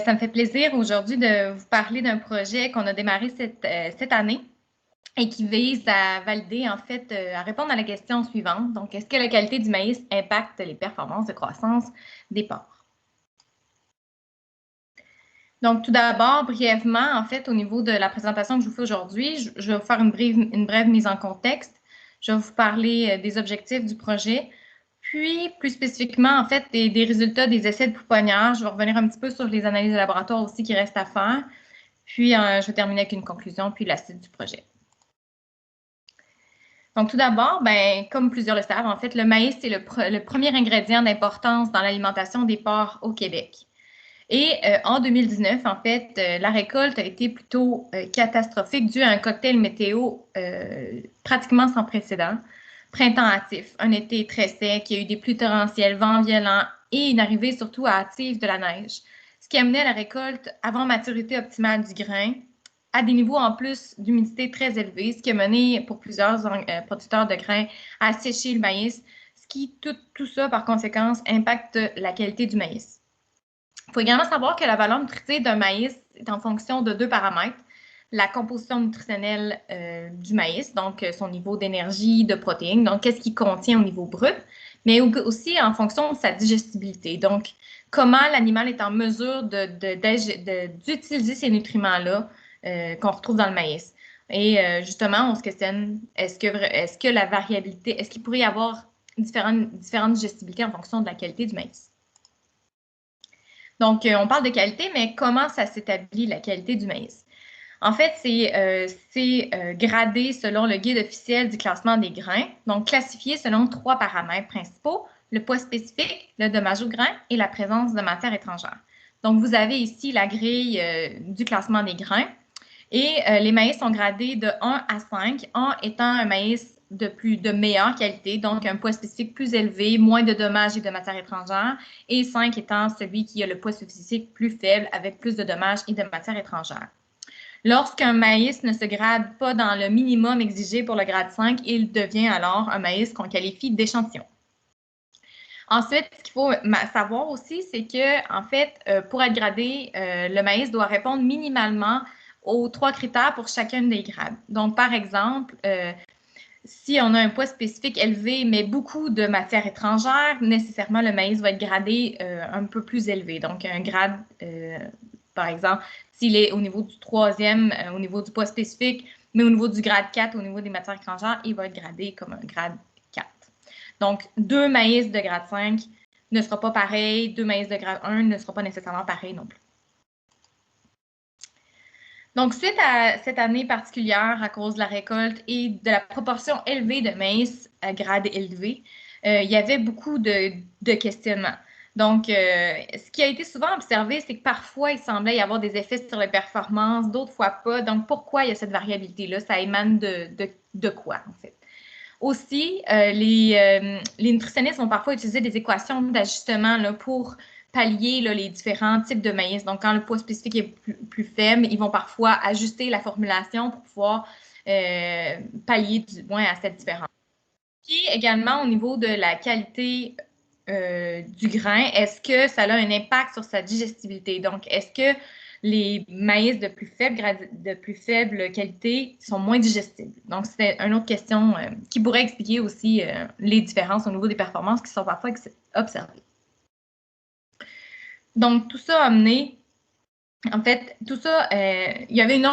Ça me fait plaisir aujourd'hui de vous parler d'un projet qu'on a démarré cette année et qui vise à valider, en fait, à répondre à la question suivante. Donc, est-ce que la qualité du maïs impacte les performances de croissance des porcs? Donc, tout d'abord, brièvement, en fait, au niveau de la présentation que je vous fais aujourd'hui, je vais vous faire une brève mise en contexte. Je vais vous parler des objectifs du projet, puis plus spécifiquement, en fait, des résultats des essais de pouponnière. Je vais revenir un petit peu sur les analyses de laboratoire aussi qui restent à faire. Puis, je vais terminer avec une conclusion, puis la suite du projet. Donc, tout d'abord, comme plusieurs le savent, en fait, le maïs, c'est le premier ingrédient d'importance dans l'alimentation des porcs au Québec. Et en 2019, en fait, la récolte a été plutôt catastrophique due à un cocktail météo pratiquement sans précédent. Printemps hâtif, un été très sec, il y a eu des pluies torrentielles, vents violents et une arrivée surtout hâtive de la neige, ce qui amenait la récolte avant maturité optimale du grain à des niveaux en plus d'humidité très élevés, ce qui a mené pour plusieurs producteurs de grains à sécher le maïs, ce qui, tout ça, par conséquence, impacte la qualité du maïs. Il faut également savoir que la valeur nutritive d'un maïs est en fonction de deux paramètres. La composition nutritionnelle du maïs, donc son niveau d'énergie, de protéines, donc qu'est-ce qu'il contient au niveau brut, mais aussi en fonction de sa digestibilité. Donc, comment l'animal est en mesure d'utiliser ces nutriments-là qu'on retrouve dans le maïs. Et justement, on se questionne, est-ce que la variabilité, est-ce qu'il pourrait y avoir différentes digestibilités en fonction de la qualité du maïs? Donc, on parle de qualité, mais comment ça s'établit, la qualité du maïs? En fait, c'est gradé selon le guide officiel du classement des grains, donc classifié selon trois paramètres principaux, le poids spécifique, le dommage au grain et la présence de matière étrangère. Donc, vous avez ici la grille du classement des grains et les maïs sont gradés de 1 à 5, 1 étant un maïs de meilleure qualité, donc un poids spécifique plus élevé, moins de dommages et de matières étrangères, et 5 étant celui qui a le poids spécifique plus faible avec plus de dommages et de matières étrangères. Lorsqu'un maïs ne se grade pas dans le minimum exigé pour le grade 5, il devient alors un maïs qu'on qualifie d'échantillon. Ensuite, ce qu'il faut savoir aussi, c'est que, en fait, pour être gradé, le maïs doit répondre minimalement aux trois critères pour chacun des grades. Donc, par exemple, si on a un poids spécifique élevé, mais beaucoup de matières étrangères, nécessairement, le maïs va être gradé un peu plus élevé. Donc, un grade, par exemple, s'il est au niveau du troisième, au niveau du poids spécifique, mais au niveau du grade 4, au niveau des matières étrangères, il va être gradé comme un grade 4. Donc, deux maïs de grade 5 ne sera pas pareil, deux maïs de grade 1 ne sera pas nécessairement pareil non plus. Donc, suite à cette année particulière à cause de la récolte et de la proportion élevée de maïs à grade élevé, il y avait beaucoup de questionnements. Donc, ce qui a été souvent observé, c'est que parfois, il semblait y avoir des effets sur les performances, d'autres fois pas. Donc, pourquoi il y a cette variabilité-là? Ça émane de quoi, en fait? Aussi, les nutritionnistes vont parfois utiliser des équations d'ajustement pour pallier les différents types de maïs. Donc, quand le poids spécifique est plus faible, ils vont parfois ajuster la formulation pour pouvoir pallier du moins à cette différence. Puis également, au niveau de la qualité du grain, est-ce que ça a un impact sur sa digestibilité? Donc, est-ce que les maïs de plus faible qualité sont moins digestibles? Donc, c'est une autre question qui pourrait expliquer aussi les différences au niveau des performances qui sont parfois observées. Donc, tout ça a amené, en fait, tout ça, il y avait une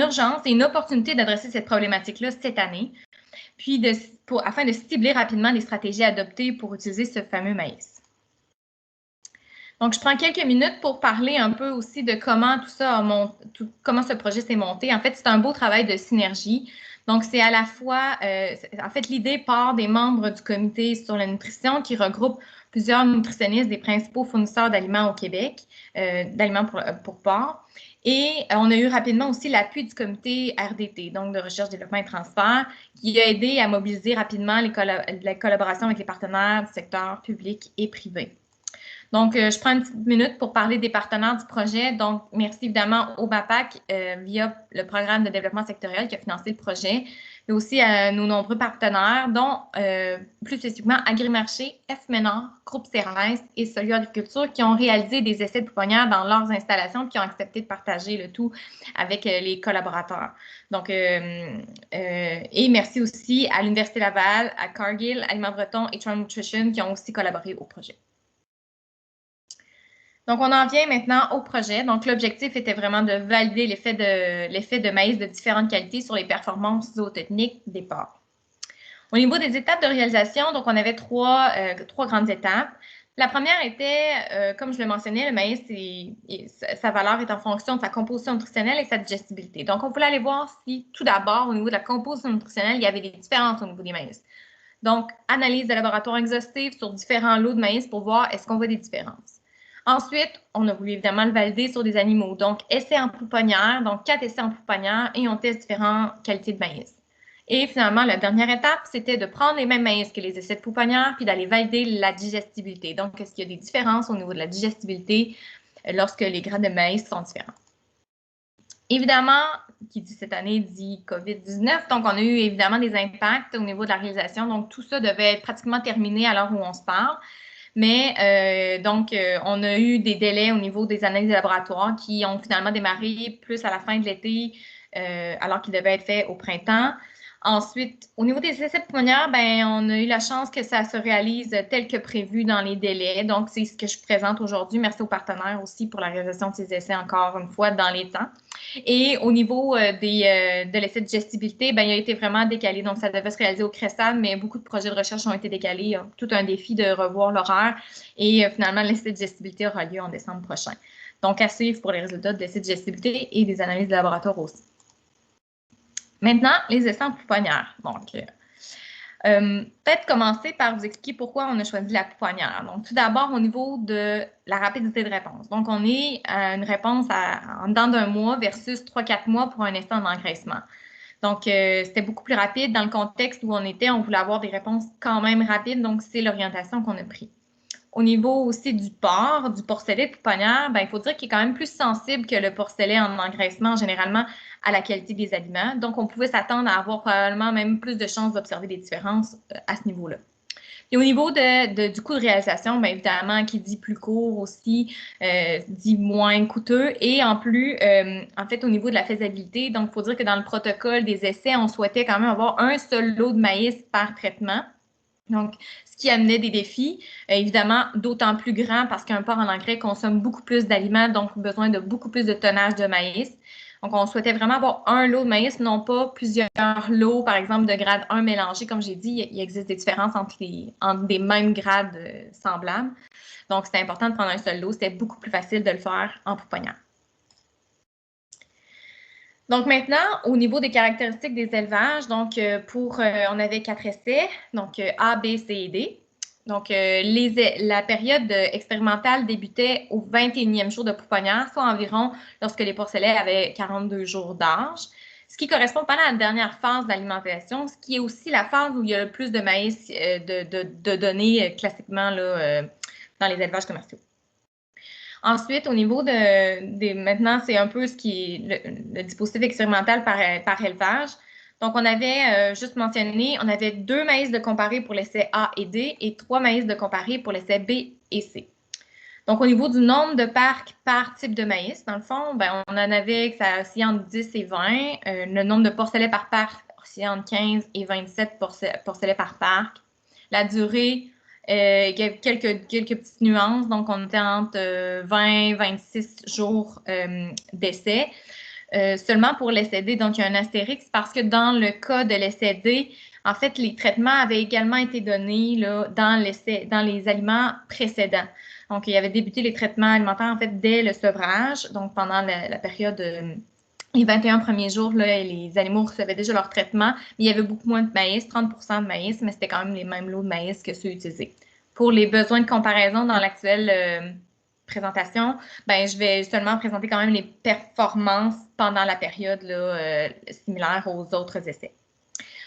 urgence et une opportunité d'adresser cette problématique-là cette année, puis afin de cibler rapidement les stratégies adoptées pour utiliser ce fameux maïs. Donc, je prends quelques minutes pour parler un peu aussi de comment tout ça comment ce projet s'est monté. En fait, c'est un beau travail de synergie. Donc, c'est à la fois, en fait, l'idée part des membres du comité sur la nutrition qui regroupe plusieurs nutritionnistes des principaux fournisseurs d'aliments au Québec, d'aliments pour porcs. Et on a eu rapidement aussi l'appui du comité RDT, donc de recherche, développement et transfert, qui a aidé à mobiliser rapidement la collaboration avec les partenaires du secteur public et privé. Donc, je prends une petite minute pour parler des partenaires du projet. Donc, merci évidemment au BAPAC via le programme de développement sectoriel qui a financé le projet, mais aussi à nos nombreux partenaires, dont plus spécifiquement Agrimarché, F-Ménard, Groupe Cérès et Solio Agriculture, qui ont réalisé des essais de pouponnières dans leurs installations et qui ont accepté de partager le tout avec les collaborateurs. Donc, et merci aussi à l'Université Laval, à Cargill, Aliments Breton et Tron Nutrition qui ont aussi collaboré au projet. Donc, on en vient maintenant au projet. Donc, l'objectif était vraiment de valider l'effet de maïs de différentes qualités sur les performances zootechniques des porcs. Au niveau des étapes de réalisation, donc on avait trois grandes étapes. La première était, comme je le mentionnais, le maïs, sa valeur est en fonction de sa composition nutritionnelle et sa digestibilité. Donc, on voulait aller voir si, tout d'abord, au niveau de la composition nutritionnelle, il y avait des différences au niveau des maïs. Donc, analyse de laboratoire exhaustive sur différents lots de maïs pour voir est-ce qu'on voit des différences. Ensuite, on a voulu évidemment le valider sur des animaux. Donc, essais en pouponnière, donc 4 essais en pouponnière et on teste différentes qualités de maïs. Et finalement, la dernière étape, c'était de prendre les mêmes maïs que les essais de pouponnière puis d'aller valider la digestibilité. Donc, est-ce qu'il y a des différences au niveau de la digestibilité lorsque les grains de maïs sont différents? Évidemment, qui dit cette année dit COVID-19, donc on a eu évidemment des impacts au niveau de la réalisation. Donc, tout ça devait être pratiquement terminé à l'heure où on se parle. Mais on a eu des délais au niveau des analyses de laboratoire qui ont finalement démarré plus à la fin de l'été, alors qu'ils devaient être faits au printemps. Ensuite, au niveau des essais pouponnières, on a eu la chance que ça se réalise tel que prévu dans les délais. Donc, c'est ce que je présente aujourd'hui. Merci aux partenaires aussi pour la réalisation de ces essais, encore une fois, dans les temps. Et au niveau de l'essai de digestibilité, il a été vraiment décalé. Donc, ça devait se réaliser au Crestal, mais beaucoup de projets de recherche ont été décalés. Tout un défi de revoir l'horaire. Et finalement, l'essai de digestibilité aura lieu en décembre prochain. Donc, à suivre pour les résultats de l'essai de digestibilité et des analyses de laboratoire aussi. Maintenant, les essais en pouponnière. Donc, peut-être commencer par vous expliquer pourquoi on a choisi la pouponnière. Donc, tout d'abord, au niveau de la rapidité de réponse. Donc, on est à une réponse en dedans d'un mois versus 3-4 mois pour un essai en engraissement. Donc, c'était beaucoup plus rapide. Dans le contexte où on était, on voulait avoir des réponses quand même rapides. Donc, c'est l'orientation qu'on a prise. Au niveau aussi du porcelet de pouponnière, il faut dire qu'il est quand même plus sensible que le porcelet en engraissement, généralement, à la qualité des aliments. Donc, on pouvait s'attendre à avoir probablement même plus de chances d'observer des différences à ce niveau-là. Et au niveau du coût de réalisation, évidemment, qui dit plus court aussi, dit moins coûteux. Et en plus, en fait, au niveau de la faisabilité, donc, il faut dire que dans le protocole des essais, on souhaitait quand même avoir un seul lot de maïs par traitement. Donc, ce qui amenait des défis, évidemment, d'autant plus grands parce qu'un porc en engrais consomme beaucoup plus d'aliments, donc besoin de beaucoup plus de tonnage de maïs. Donc, on souhaitait vraiment avoir un lot de maïs, non pas plusieurs lots, par exemple, de grade 1 mélangés. Comme j'ai dit, il existe des différences entre des mêmes grades semblables. Donc, c'était important de prendre un seul lot. C'était beaucoup plus facile de le faire en pouponnière. Donc maintenant, au niveau des caractéristiques des élevages, donc on avait 4 essais, donc A, B, C et D. Donc la période expérimentale débutait au 21e jour de pouponnière, soit environ lorsque les porcelets avaient 42 jours d'âge, ce qui correspond pas à la dernière phase d'alimentation, ce qui est aussi la phase où il y a le plus de maïs de données classiquement là, dans les élevages commerciaux. Ensuite, au niveau maintenant, c'est un peu ce qui est le dispositif expérimental par élevage. Donc, on avait juste mentionné, on avait 2 maïs de comparé pour l'essai A et D et 3 maïs de comparé pour l'essai B et C. Donc, au niveau du nombre de parcs par type de maïs, dans le fond, on en avait que ça oscillait entre 10 et 20. Le nombre de porcelets par parc oscillait entre 15 et 27 porcelets par parc. La durée, quelques petites nuances. Donc, on était entre 20 et 26 jours d'essai. Seulement pour l'essai D, donc il y a un astérix parce que dans le cas de l'essai D, en fait, les traitements avaient également été donnés là, dans les aliments précédents. Donc, il y avait débuté les traitements alimentaires en fait dès le sevrage, donc pendant la période les 21 premiers jours, là, les animaux recevaient déjà leur traitement, mais il y avait beaucoup moins de maïs, 30% de maïs, mais c'était quand même les mêmes lots de maïs que ceux utilisés. Pour les besoins de comparaison dans l'actuelle présentation, je vais seulement présenter quand même les performances pendant la période là, similaire aux autres essais.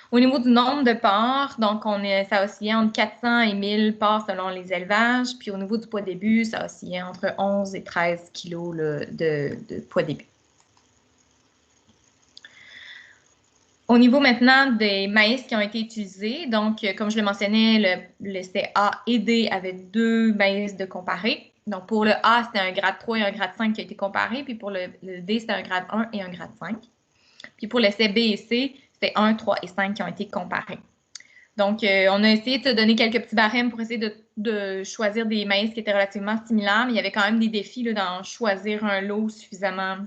Au niveau du nombre de porcs, donc ça oscillait entre 400 et 1000 porcs selon les élevages. Puis au niveau du poids début, ça oscillait entre 11 et 13 kilos là, de poids début. Au niveau maintenant des maïs qui ont été utilisés, donc comme je le mentionnais, l'essai A et D avaient 2 maïs de comparé. Donc pour le A, c'était un grade 3 et un grade 5 qui a été comparé, puis pour le D, c'était un grade 1 et un grade 5. Puis pour l'essai B et C, c'était 1, 3 et 5 qui ont été comparés. Donc, on a essayé de se donner quelques petits barèmes pour essayer de choisir des maïs qui étaient relativement similaires, mais il y avait quand même des défis là, d'en choisir un lot suffisamment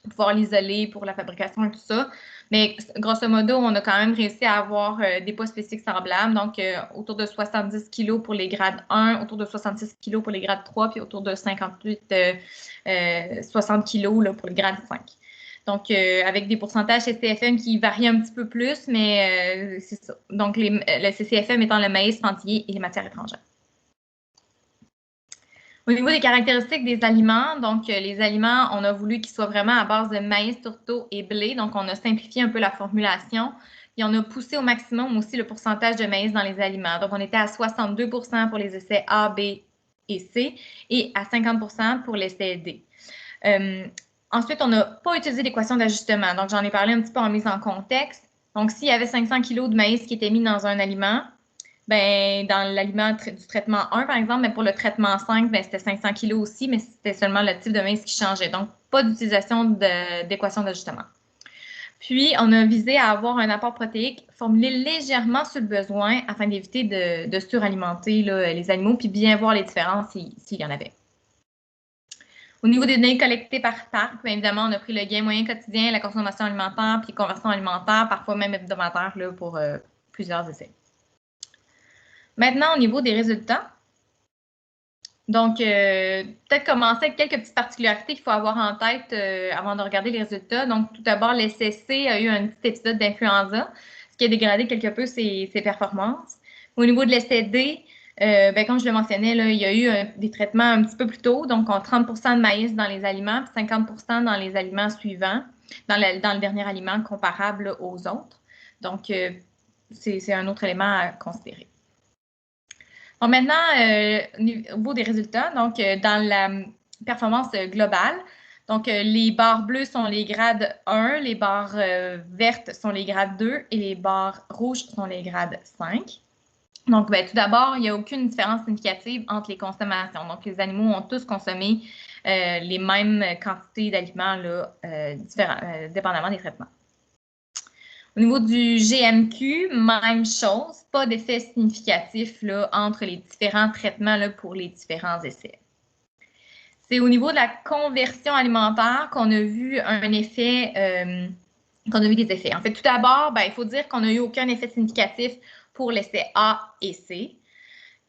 pour pouvoir l'isoler pour la fabrication et tout ça. Mais grosso modo, on a quand même réussi à avoir des poids spécifiques semblables, donc autour de 70 kg pour les grades 1, autour de 66 kg pour les grades 3, puis autour de 60 kg pour le grade 5. Donc, avec des pourcentages CCFM qui varient un petit peu plus, mais c'est ça. Donc, le CCFM étant le maïs, fendillé et les matières étrangères. Au niveau des caractéristiques des aliments, donc les aliments, on a voulu qu'ils soient vraiment à base de maïs, tourteau et blé. Donc, on a simplifié un peu la formulation. Et on a poussé au maximum aussi le pourcentage de maïs dans les aliments. Donc, on était à 62 pour les essais A, B et C et à 50 pour l'essai D. Ensuite, on n'a pas utilisé l'équation d'ajustement. Donc, j'en ai parlé un petit peu en mise en contexte. Donc, s'il y avait 500 kg de maïs qui était mis dans un aliment, ben, dans l'aliment du traitement 1, par exemple, mais pour le traitement 5, ben, c'était 500 kg aussi, mais c'était seulement le type de maïs qui changeait. Donc, pas d'utilisation d'équation d'ajustement. Puis, on a visé à avoir un apport protéique formulé légèrement sur le besoin afin d'éviter de suralimenter là, les animaux, puis bien voir les différences s'il y en avait. Au niveau des données collectées par parc, bien évidemment, on a pris le gain moyen quotidien, la consommation alimentaire, puis les conversions alimentaires, parfois même hebdomadaires là, pour plusieurs essais. Maintenant, au niveau des résultats, donc peut-être commencer avec quelques petites particularités qu'il faut avoir en tête avant de regarder les résultats. Donc, tout d'abord, l'SSC a eu un petit épisode d'influenza, ce qui a dégradé quelque peu ses performances. Au niveau de l'SD, ben, comme je le mentionnais, là, il y a eu des traitements un petit peu plus tôt, donc on 30 de maïs dans les aliments, puis 50 dans les aliments suivants, dans le dernier aliment comparable aux autres. Donc, c'est un autre élément à considérer. Bon, maintenant, au niveau des résultats, donc dans la performance globale, donc les barres bleues sont les grades 1, les barres vertes sont les grades 2 et les barres rouges sont les grades 5. Donc, ben, tout d'abord, il n'y a aucune différence significative entre les consommations. Donc, les animaux ont tous consommé les mêmes quantités d'aliments dépendamment des traitements. Au niveau du GMQ, même chose, pas d'effet significatif là, entre les différents traitements là, pour les différents essais. C'est au niveau de la conversion alimentaire qu'on a vu un effet, qu'on a vu des effets. En fait, tout d'abord, ben, il faut dire qu'on n'a eu aucun effet significatif pour l'essai A et C.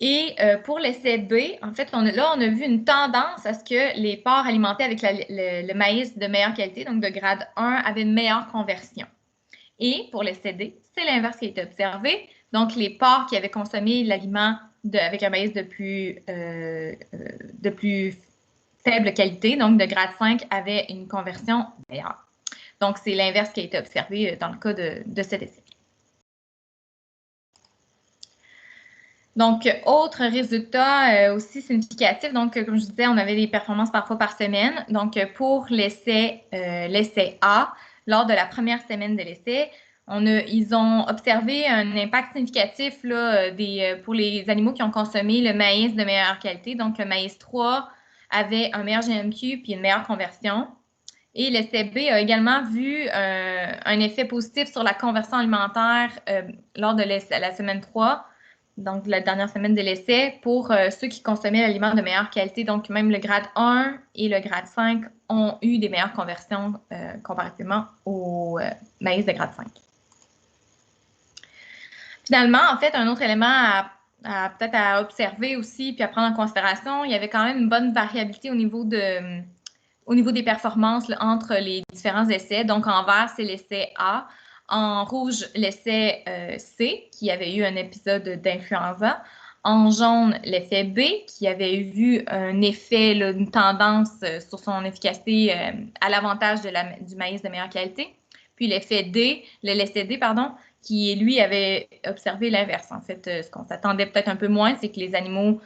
Et pour l'essai B, en fait, on a vu une tendance à ce que les porcs alimentés avec le maïs de meilleure qualité, donc de grade 1, avaient une meilleure conversion. Et pour l'essai D, c'est l'inverse qui a été observé. Donc, les porcs qui avaient consommé l'aliment avec un maïs de plus faible qualité, donc de grade 5, avaient une conversion meilleure. Donc, c'est l'inverse qui a été observé dans le cas de cet essai. Donc, autre résultat aussi significatif, donc comme je disais, on avait des performances parfois par semaine. Donc, pour l'essai A, lors de la première semaine de l'essai, ils ont observé un impact significatif là, pour les animaux qui ont consommé le maïs de meilleure qualité. Donc, le maïs 3 avait un meilleur GMQ puis une meilleure conversion. Et l'essai B a également vu un effet positif sur la conversion alimentaire lors de la semaine 3, donc la dernière semaine de l'essai, pour ceux qui consommaient l'aliment de meilleure qualité. Donc, même le grade 1 et le grade 5 ont eu des meilleures conversions comparativement au maïs de grade 5. Finalement, en fait, un autre élément peut-être à observer aussi puis à prendre en considération, il y avait quand même une bonne variabilité au niveau des performances là, entre les différents essais. Donc, en vert, c'est l'essai A. En rouge, l'essai C, qui avait eu un épisode d'influenza. En jaune, l'effet B, qui avait vu un effet, là, une tendance sur son efficacité à l'avantage du maïs de meilleure qualité. Puis l'effet D, l'essai D, pardon, qui, lui, avait observé l'inverse. En fait, ce qu'on s'attendait peut-être un peu moins, c'est que les animaux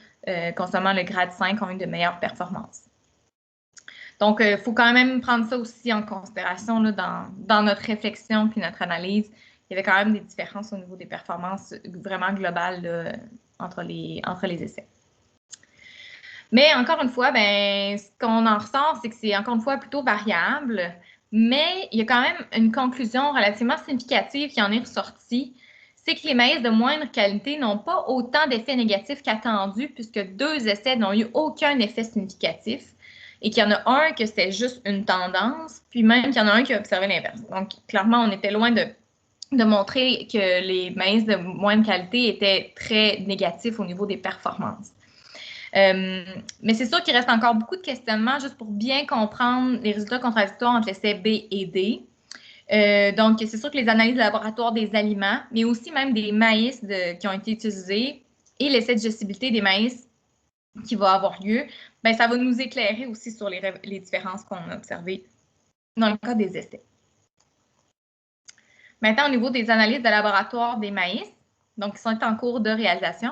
consommant le grade 5 ont eu de meilleures performances. Donc, il faut quand même prendre ça aussi en considération là, dans notre réflexion puis notre analyse. Il y avait quand même des différences au niveau des performances vraiment globales là, entre les essais. Mais encore une fois, ben, ce qu'on en ressort, c'est que c'est encore une fois plutôt variable, mais il y a quand même une conclusion relativement significative qui en est ressortie, c'est que les maïs de moindre qualité n'ont pas autant d'effets négatifs qu'attendus, puisque 2 essais n'ont eu aucun effet significatif, et qu'il y en a un que c'était juste une tendance, puis même qu'il y en a un qui a observé l'inverse. Donc, clairement, on était loin de montrer que les maïs de moindre qualité étaient très négatifs au niveau des performances. Mais c'est sûr qu'il reste encore beaucoup de questionnements juste pour bien comprendre les résultats contradictoires entre l'essai B et D. Donc, c'est sûr que les analyses de laboratoire des aliments, mais aussi même des maïs qui ont été utilisés et l'essai de digestibilité des maïs qui va avoir lieu, ben, ça va nous éclairer aussi sur les différences qu'on a observées dans le cas des essais. Maintenant, au niveau des analyses de laboratoire des maïs, donc qui sont en cours de réalisation,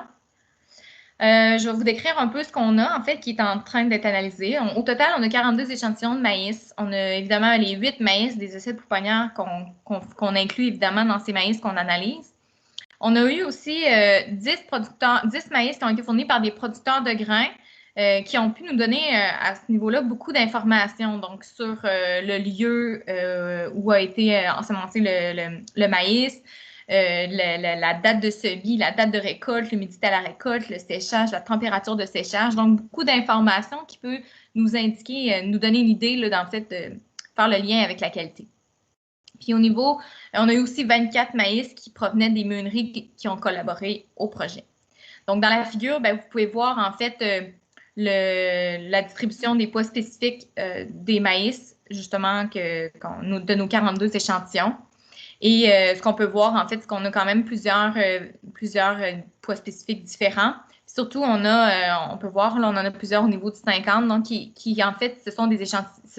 je vais vous décrire un peu ce qu'on a, en fait, qui est en train d'être analysé. Au total, on a 42 échantillons de maïs. On a évidemment les 8 maïs des essais de pouponnières qu'on inclut évidemment dans ces maïs qu'on analyse. On a eu aussi 10 maïs qui ont été fournis par des producteurs de grains qui ont pu nous donner à ce niveau-là beaucoup d'informations, donc sur le lieu où a été ensemencé le maïs, la date de semis, la date de récolte, l'humidité à la récolte, le séchage, la température de séchage. Donc, beaucoup d'informations qui peuvent nous indiquer, nous donner une idée, là, en fait, de faire le lien avec la qualité. Puis au niveau, on a eu aussi 24 maïs qui provenaient des meuneries qui ont collaboré au projet. Donc, dans la figure, bien, vous pouvez voir en fait la distribution des poids spécifiques des maïs, justement, de nos 42 échantillons. Et ce qu'on peut voir, en fait, c'est qu'on a quand même plusieurs poids spécifiques différents. Surtout, on peut voir, là, on en a plusieurs au niveau du 50, donc qui en fait, ce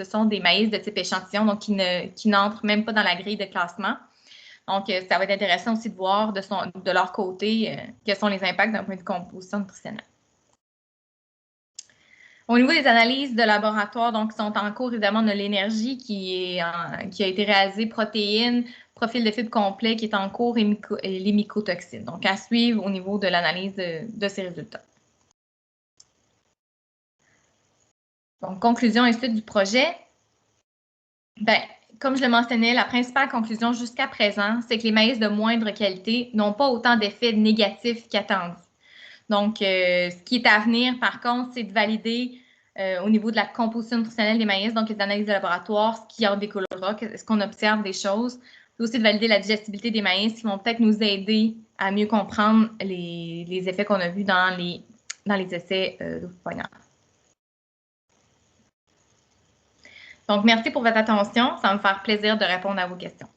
sont des maïs de type échantillon, donc qui n'entrent même pas dans la grille de classement. Donc, ça va être intéressant aussi de voir de leur côté quels sont les impacts d'un point de vue composition nutritionnelle. Au niveau des analyses de laboratoire, donc, qui sont en cours, évidemment, on a l'énergie qui a été réalisée, protéines, profil de fibre complet qui est en cours et les mycotoxines. Donc, à suivre au niveau de l'analyse de ces résultats. Donc, conclusion et suite du projet. Bien, comme je le mentionnais, la principale conclusion jusqu'à présent, c'est que les maïs de moindre qualité n'ont pas autant d'effets négatifs qu'attendus. Donc, ce qui est à venir, par contre, c'est de valider au niveau de la composition nutritionnelle des maïs, donc les analyses de laboratoire, ce qui en découlera, est-ce qu'on observe des choses. C'est aussi de valider la digestibilité des maïs qui vont peut-être nous aider à mieux comprendre les effets qu'on a vus dans les essais de pouponnière. Donc, merci pour votre attention. Ça va me faire plaisir de répondre à vos questions.